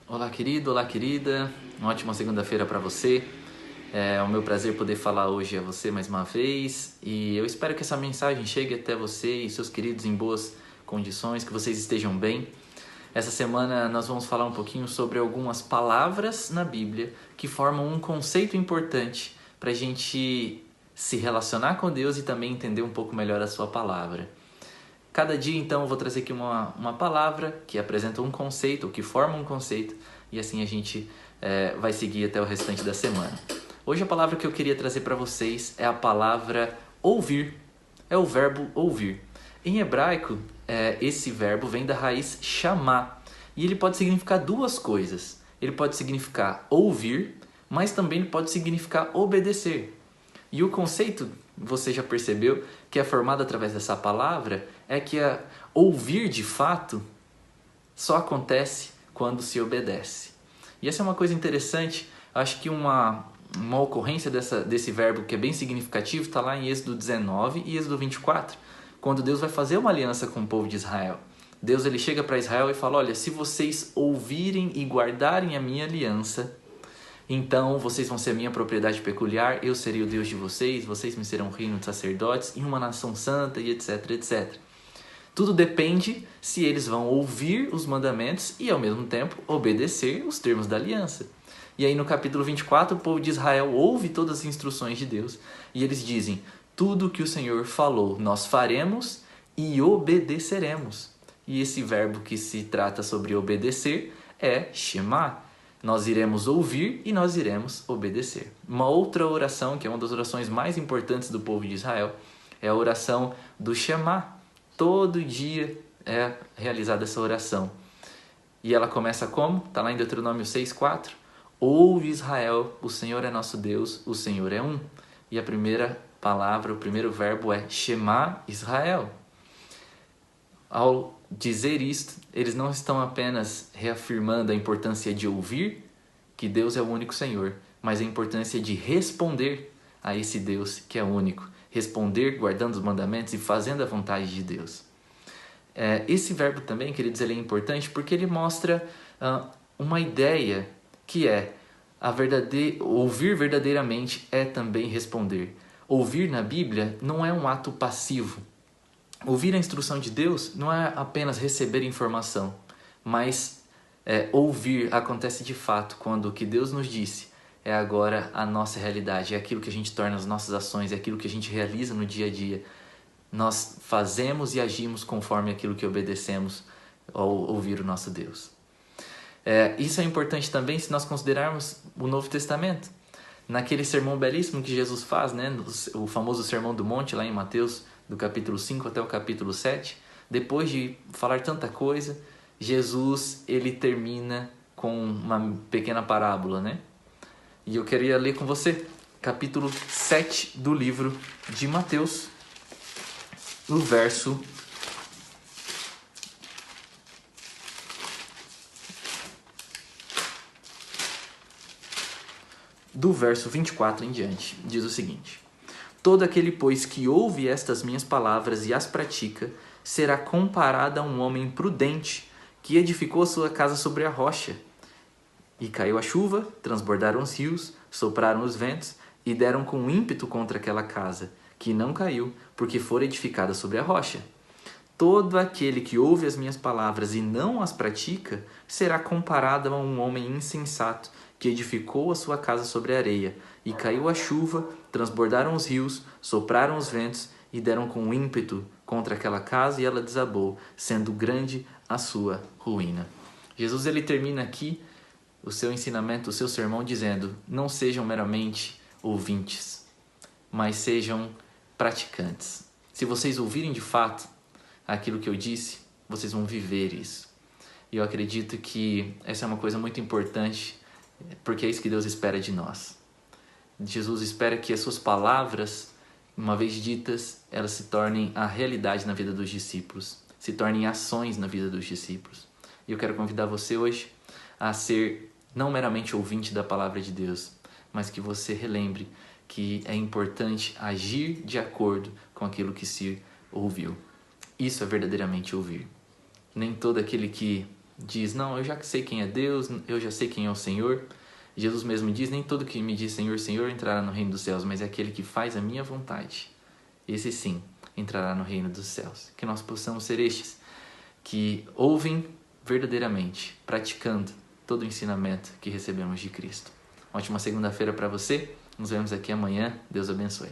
Olá, querido, olá, querida. Uma ótima segunda-feira para você. É o meu prazer poder falar hoje a você mais uma vez e eu espero que essa mensagem chegue até você e seus queridos em boas condições, que vocês estejam bem. Essa semana nós vamos falar um pouquinho sobre algumas palavras na Bíblia que formam um conceito importante para a gente se relacionar com Deus e também entender um pouco melhor a sua palavra. Cada dia, então, eu vou trazer aqui uma palavra que apresenta um conceito, ou que forma um conceito, e assim a gente vai seguir até o restante da semana. Hoje a palavra que eu queria trazer para vocês é a palavra ouvir. É o verbo ouvir. Em hebraico, esse verbo vem da raiz chamar, e ele pode significar duas coisas. Ele pode significar ouvir, mas também ele pode significar obedecer. E o conceito, você já percebeu, que é formado através dessa palavra, é que ouvir de fato só acontece quando se obedece. E essa é uma coisa interessante, acho que uma ocorrência desse verbo que é bem significativo está lá em Êxodo 19 e Êxodo 24, quando Deus vai fazer uma aliança com o povo de Israel. Deus ele chega para Israel e fala, olha, se vocês ouvirem e guardarem a minha aliança, então vocês vão ser a minha propriedade peculiar, eu serei o Deus de vocês, vocês me serão um reino de sacerdotes e uma nação santa e etc, etc. Tudo depende se eles vão ouvir os mandamentos e ao mesmo tempo obedecer os termos da aliança. E aí no capítulo 24 o povo de Israel ouve todas as instruções de Deus e eles dizem, tudo que o Senhor falou nós faremos e obedeceremos. E esse verbo que se trata sobre obedecer é Shema. Nós iremos ouvir e nós iremos obedecer. Uma outra oração, que é uma das orações mais importantes do povo de Israel, é a oração do Shema. Todo dia é realizada essa oração. E ela começa como? Está lá em Deuteronômio 6,4. Ouve Israel, o Senhor é nosso Deus, o Senhor é um. E a primeira palavra, o primeiro verbo é Shema Israel. Ao dizer isto, eles não estão apenas reafirmando a importância de ouvir, que Deus é o único Senhor, mas a importância de responder a esse Deus que é único. Responder guardando os mandamentos e fazendo a vontade de Deus. Esse verbo também, queridos, ele é importante porque ele mostra uma ideia que é ouvir verdadeiramente é também responder. Ouvir na Bíblia não é um ato passivo. Ouvir a instrução de Deus não é apenas receber informação, mas ouvir acontece de fato quando o que Deus nos disse é agora a nossa realidade, é aquilo que a gente torna as nossas ações, é aquilo que a gente realiza no dia a dia. Nós fazemos e agimos conforme aquilo que obedecemos ao ouvir o nosso Deus. Isso é importante também se nós considerarmos o Novo Testamento. Naquele sermão belíssimo que Jesus faz, né, o famoso Sermão do Monte, lá em Mateus, do capítulo 5 até o capítulo 7, depois de falar tanta coisa, Jesus ele termina com uma pequena parábola, né? E eu queria ler com você, capítulo 7 do livro de Mateus, o verso do verso 24 em diante, diz o seguinte: todo aquele, pois, que ouve estas minhas palavras e as pratica, será comparado a um homem prudente que edificou a sua casa sobre a rocha. E caiu a chuva, transbordaram os rios, sopraram os ventos e deram com ímpeto contra aquela casa, que não caiu, porque fora edificada sobre a rocha. Todo aquele que ouve as minhas palavras e não as pratica, será comparado a um homem insensato, que edificou a sua casa sobre a areia, e caiu a chuva, transbordaram os rios, sopraram os ventos, e deram com ímpeto contra aquela casa, e ela desabou, sendo grande a sua ruína. Jesus ele termina aqui o seu ensinamento, o seu sermão, dizendo, não sejam meramente ouvintes, mas sejam praticantes. Se vocês ouvirem de fato aquilo que eu disse, vocês vão viver isso. E eu acredito que essa é uma coisa muito importante, porque é isso que Deus espera de nós. Jesus espera que as suas palavras, uma vez ditas, elas se tornem a realidade na vida dos discípulos, se tornem ações na vida dos discípulos. E eu quero convidar você hoje a ser não meramente ouvinte da palavra de Deus, mas que você relembre que é importante agir de acordo com aquilo que se ouviu. Isso é verdadeiramente ouvir. Nem todo aquele que diz, não, eu já sei quem é Deus, eu já sei quem é o Senhor. Jesus mesmo diz, nem todo que me diz Senhor, Senhor entrará no reino dos céus, mas é aquele que faz a minha vontade. Esse sim entrará no reino dos céus. Que nós possamos ser estes que ouvem verdadeiramente, praticando todo o ensinamento que recebemos de Cristo. Ótima segunda-feira para você. Nos vemos aqui amanhã. Deus abençoe.